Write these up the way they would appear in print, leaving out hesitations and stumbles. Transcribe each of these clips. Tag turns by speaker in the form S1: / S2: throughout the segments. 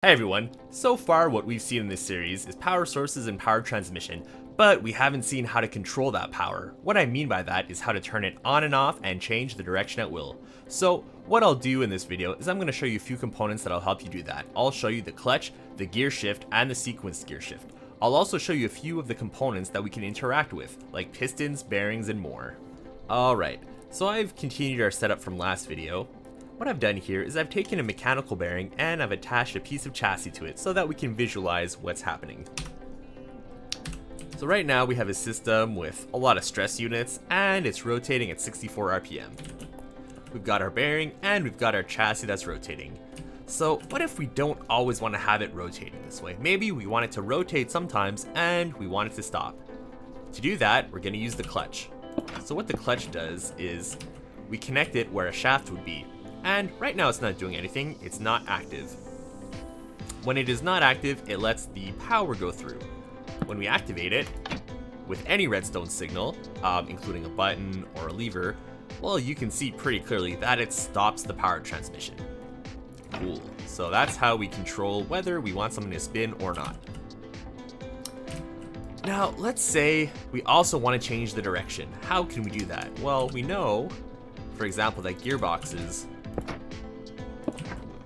S1: Hey everyone, so far what we've seen in this series is power sources and power transmission, but we haven't seen how to control that power. What I mean by that is how to turn it on and off and change the direction at will. So what I'll do in this video is I'm going to show you a few components that'll help you do that. I'll show you the clutch, the gear shift, and the sequence gear shift. I'll also show you a few of the components that we can interact with, like pistons, bearings, and more. Alright, so I've continued our setup from last video. What I've done here is I've taken a mechanical bearing and I've attached a piece of chassis to it so that we can visualize what's happening. So right now we have a system with a lot of stress units and it's rotating at 64 RPM. We've got our bearing and we've got our chassis that's rotating. So what if we don't always want to have it rotating this way? Maybe we want it to rotate sometimes and we want it to stop. To do that, we're going to use the clutch. So what the clutch does is we connect it where a shaft would be. And right now it's not doing anything, it's not active. When it is not active, it lets the power go through. When we activate it, with any redstone signal, including a button or a lever, well, you can see pretty clearly that it stops the power transmission. Cool. So that's how we control whether we want something to spin or not. Now, let's say we also want to change the direction. How can we do that? Well, we know, for example, that gearboxes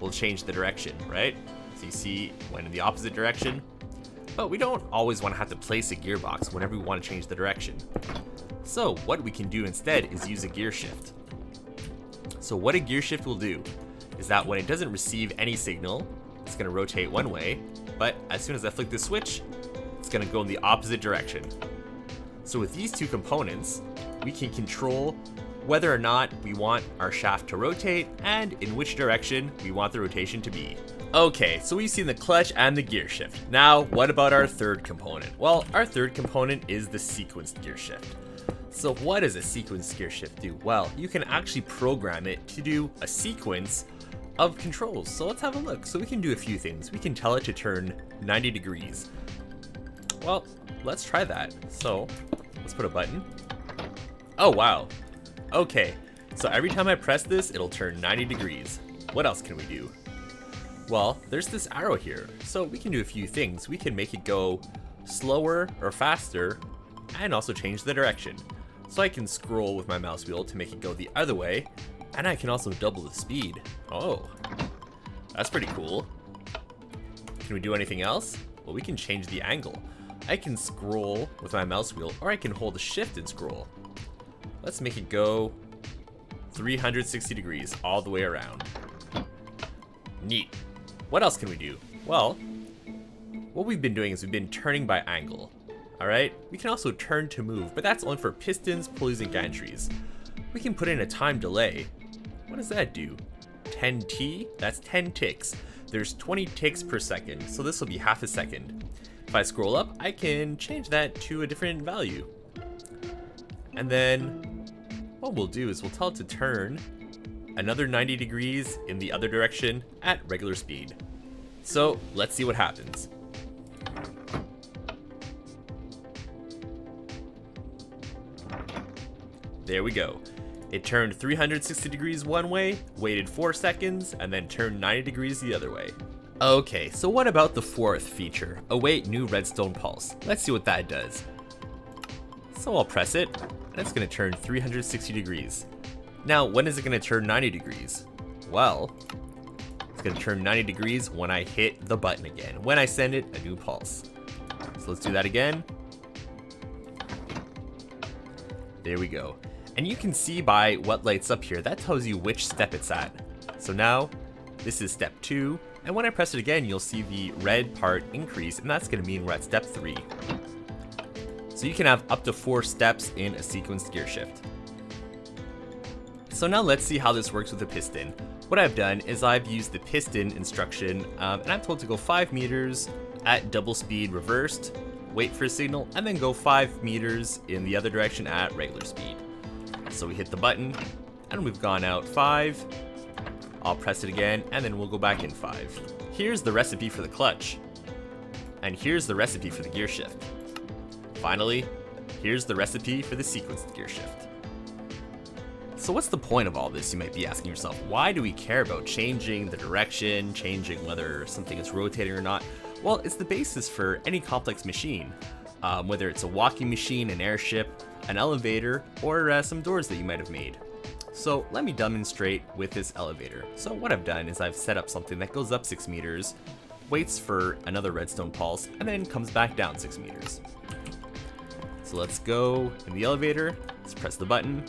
S1: will change the direction, right? So you see when in the opposite direction, but we don't always want to have to place a gearbox whenever we want to change the direction. So what we can do instead is use a gear shift. So what a gear shift will do is that when it doesn't receive any signal, it's going to rotate one way, but as soon as I flick the switch, it's going to go in the opposite direction. So with these two components, we can control whether or not we want our shaft to rotate and in which direction we want the rotation to be. Okay, so we've seen the clutch and the gear shift. Now, what about our third component? Well, our third component is the sequenced gear shift. So what does a sequenced gear shift do? Well, you can actually program it to do a sequence of controls. So let's have a look. So we can do a few things. We can tell it to turn 90 degrees. Well, let's try that. So let's put a button. Oh, wow. Okay, so every time I press this, it'll turn 90 degrees. What else can we do? Well, there's this arrow here, so we can do a few things. We can make it go slower or faster, and also change the direction. So I can scroll with my mouse wheel to make it go the other way, and I can also double the speed. Oh, that's pretty cool. Can we do anything else? Well, we can change the angle. I can scroll with my mouse wheel, or I can hold shift and scroll. Let's make it go 360 degrees all the way around. Neat. What else can we do? Well, what we've been doing is we've been turning by angle. Alright? We can also turn to move, but that's only for pistons, pulleys, and gantries. We can put in a time delay. What does that do? 10t? That's 10 ticks. There's 20 ticks per second, so this will be half a second. If I scroll up, I can change that to a different value. And then what we'll do is we'll tell it to turn another 90 degrees in the other direction at regular speed. So let's see what happens. There we go. It turned 360 degrees one way, waited 4 seconds, and then turned 90 degrees the other way. Okay, so what about the fourth feature? Await new redstone pulse. Let's see what that does. So I'll press it, and it's going to turn 360 degrees. Now, when is it going to turn 90 degrees? Well, it's going to turn 90 degrees when I hit the button again, when I send it a new pulse. So let's do that again. There we go. And you can see by what lights up here, that tells you which step it's at. So now, this is step 2, and when I press it again, you'll see the red part increase, and that's going to mean we're at step 3. So you can have up to 4 steps in a sequenced gear shift. So now let's see how this works with a piston. What I've done is I've used the piston instruction, and I'm told to go 5 meters at double speed reversed, wait for a signal, and then go 5 meters in the other direction at regular speed. So we hit the button, and we've gone out 5. I'll press it again, and then we'll go back in 5. Here's the recipe for the clutch, and here's the recipe for the gear shift. Finally, here's the recipe for the sequenced gear shift. So what's the point of all this, you might be asking yourself? Why do we care about changing the direction, changing whether something is rotating or not? Well, it's the basis for any complex machine, whether it's a walking machine, an airship, an elevator, or some doors that you might have made. So let me demonstrate with this elevator. So what I've done is I've set up something that goes up 6 meters, waits for another redstone pulse, and then comes back down 6 meters. So let's go in the elevator, let's press the button.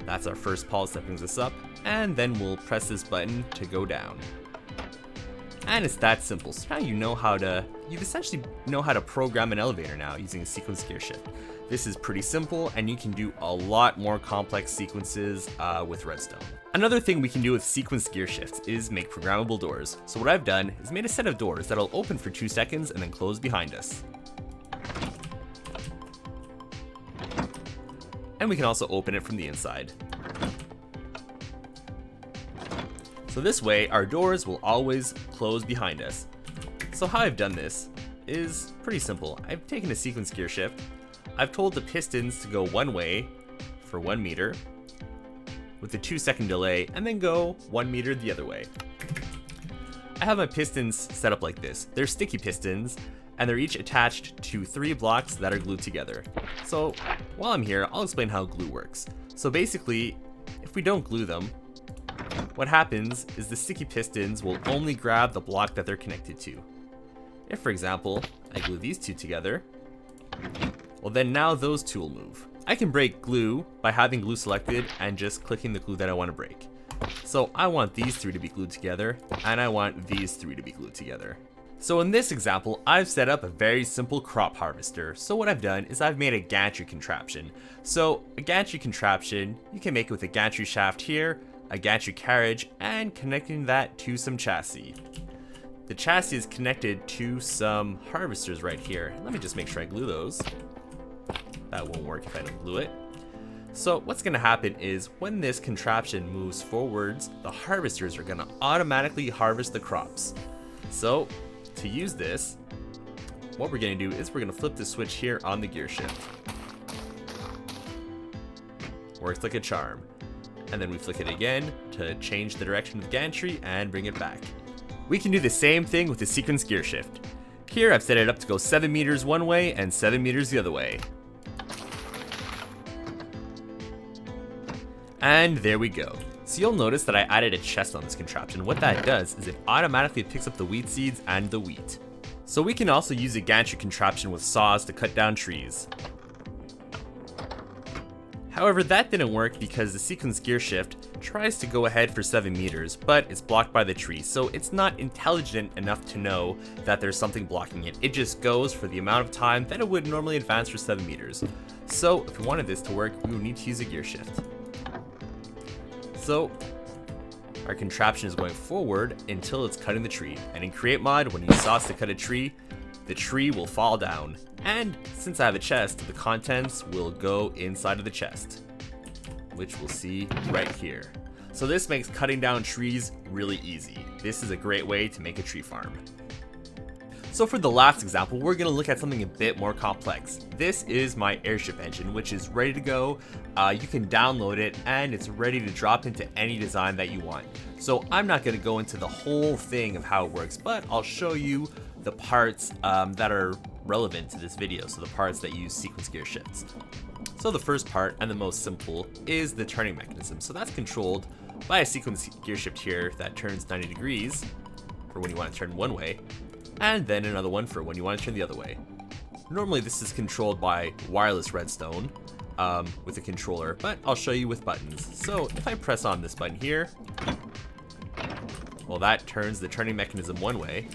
S1: That's our first pulse that brings us up, and then we'll press this button to go down. And it's that simple. So now you essentially know how to program an elevator now using a sequence Gearshift. This is pretty simple, and you can do a lot more complex sequences with redstone. Another thing we can do with sequence Gearshifts is make programmable doors. So what I've done is made a set of doors that'll open for 2 seconds and then close behind us. And we can also open it from the inside. So this way, our doors will always close behind us. So how I've done this is pretty simple. I've taken a sequence Gearshift. I've told the pistons to go one way for 1 meter with a 2-second delay, and then go 1 meter the other way. I have my pistons set up like this. They're sticky pistons, and they're each attached to 3 blocks that are glued together. So while I'm here, I'll explain how glue works. So basically, if we don't glue them, what happens is the sticky pistons will only grab the block that they're connected to. If, for example, I glue these 2 together, well then now those 2 will move. I can break glue by having glue selected and just clicking the glue that I want to break. So I want these 3 to be glued together, and I want these 3 to be glued together. So in this example, I've set up a very simple crop harvester. So what I've done is I've made a gantry contraption. So a gantry contraption, you can make it with a gantry shaft here, a gantry carriage, and connecting that to some chassis. The chassis is connected to some harvesters right here. Let me just make sure I glue those. That won't work if I don't glue it. So what's going to happen is when this contraption moves forwards, the harvesters are going to automatically harvest the crops. So to use this, what we're going to do is we're going to flip the switch here on the Gearshift. Works like a charm. And then we flick it again to change the direction of the gantry and bring it back. We can do the same thing with the sequence Gearshift. Here I've set it up to go 7 meters one way and 7 meters the other way. And there we go. So you'll notice that I added a chest on this contraption. What that does is it automatically picks up the wheat seeds and the wheat. So we can also use a gantry contraption with saws to cut down trees. However, that didn't work because the sequence Gearshift tries to go ahead for 7 meters, but it's blocked by the tree, so it's not intelligent enough to know that there's something blocking it. It just goes for the amount of time that it would normally advance for 7 meters. So if we wanted this to work, we would need to use a Gearshift. So our contraption is going forward until it's cutting the tree, and in create mod, when you use saws to cut a tree, the tree will fall down. And since I have a chest, the contents will go inside of the chest, which we'll see right here. So this makes cutting down trees really easy. This is a great way to make a tree farm. So for the last example, we're going to look at something a bit more complex. This is my Airship engine, which is ready to go. You can download it and it's ready to drop into any design that you want. So I'm not going to go into the whole thing of how it works, but I'll show you the parts that are relevant to this video, so the parts that use sequence Gearshifts. So the first part, and the most simple, is the turning mechanism. So that's controlled by a sequence Gearshift here that turns 90 degrees for when you want to turn one way, and then another one for when you want to turn the other way. Normally this is controlled by wireless redstone with a controller, but I'll show you with buttons. So if I press on this button here, well, that turns the turning mechanism one way,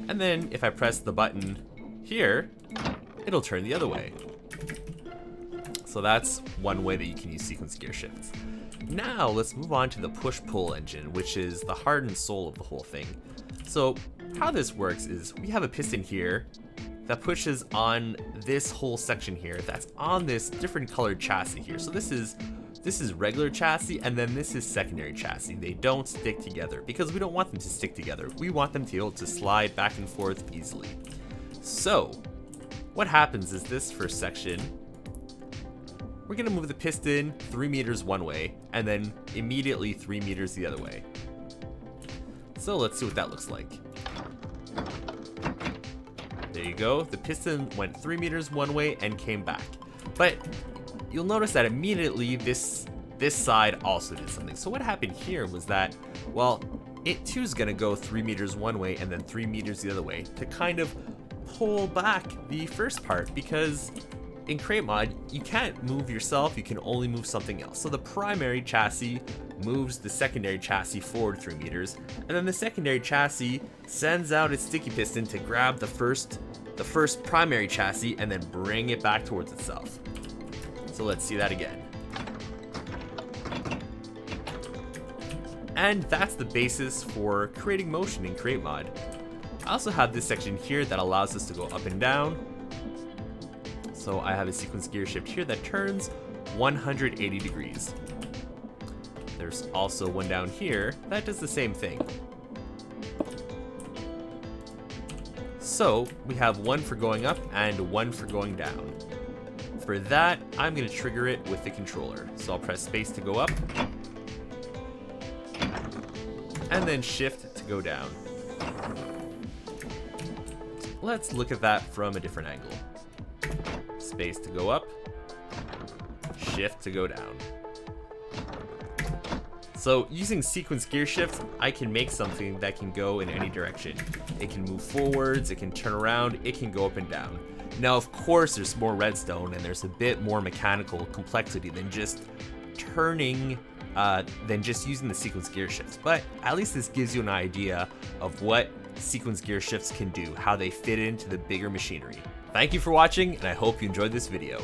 S1: and then if I press the button here, it'll turn the other way. So that's one way that you can use sequence Gearshifts. Now let's move on to the push-pull engine, which is the heart and soul of the whole thing. So how this works is we have a piston here that pushes on this whole section here that's on this different colored chassis here. So this is regular chassis, and then this is secondary chassis. They don't stick together because we don't want them to stick together. We want them to be able to slide back and forth easily. So what happens is this first section we're gonna move the piston 3 meters one way and then immediately 3 meters the other way. So let's see what that looks like. There you go, the piston went 3 meters one way and came back. But you'll notice that immediately this side also did something. So what happened here was that, well, it too is gonna go 3 meters one way and then 3 meters the other way to kind of pull back the first part, because in crate mod, you can't move yourself, you can only move something else. So the primary chassis moves the secondary chassis forward 3 meters, and then the secondary chassis sends out its sticky piston to grab the first primary chassis and then bring it back towards itself. So let's see that again. And that's the basis for creating motion in crate mod. I also have this section here that allows us to go up and down. So I have a sequence gear shift here that turns 180 degrees. There's also one down here that does the same thing. So we have one for going up and one for going down. For that, I'm going to trigger it with the controller. So I'll press space to go up, and then shift to go down. Let's look at that from a different angle. Space to go up, shift to go down. So using sequence gear shift, I can make something that can go in any direction. It can move forwards, it can turn around, it can go up and down. Now, of course, there's more redstone and there's a bit more mechanical complexity than just turning, than just using the sequence gear shifts. But at least this gives you an idea of what sequence gear shifts can do, how they fit into the bigger machinery. Thank you for watching, and I hope you enjoyed this video.